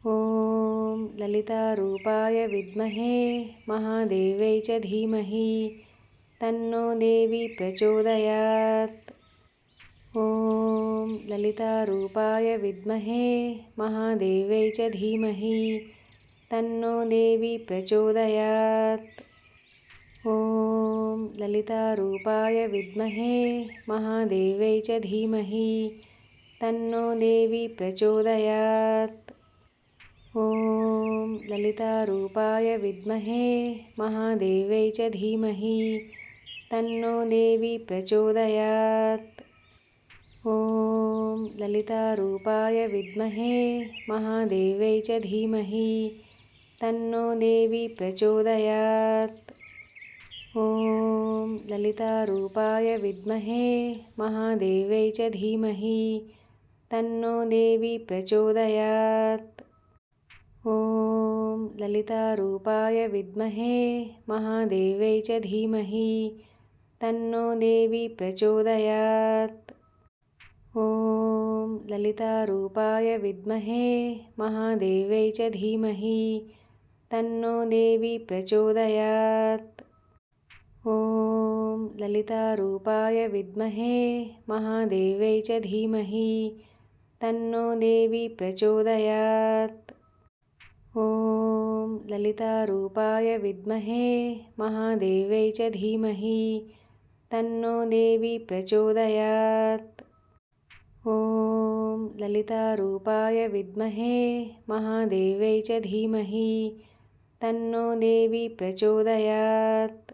ॐ ललितारूपाय विद्महे महादेव्यै च धीमहि तन्नो देवी प्रचोदयात्। ॐ ललितारूपाय विद्महे महादेव्यै च धीमहि तन्नो देवी प्रचोदयात्। ॐ ललितारूपाय विद्महे महादेव्यै च धीमहि तन्नो देवी प्रचोदयात्। ॐ ललितारूपाय विद्महे महादेव्यै च धीमहि तन्नो देवी प्रचोदयात्। ॐ ललितारूपाय विद्महे महादेव्यै च धीमहि तन्नो देवी प्रचोदयात्। ॐ ललितारूपाय विद्महे महादेव्यै च धीमहि तन्नो देवी प्रचोदयात्। ॐ ललितारूपाय विद्महे महादेव्यै च धीमहि तन्नो देवी प्रचोदयात्। ॐ ललितारूपाय विद्महे महादेव्यै च धीमहि तन्नो देवी प्रचोदयात्। ॐ ललितारूपाय विद्महे महादेव्यै च धीमहि तन्नो देवी प्रचोदयात्। ॐ ललितारूपाय विद्महे महादेव्यै च धीमहि तन्नो देवी प्रचोदयात्। ॐ ललितारूपाय विद्महे महादेव्यै च धीमहि तन्नो देवी प्रचोदयात्।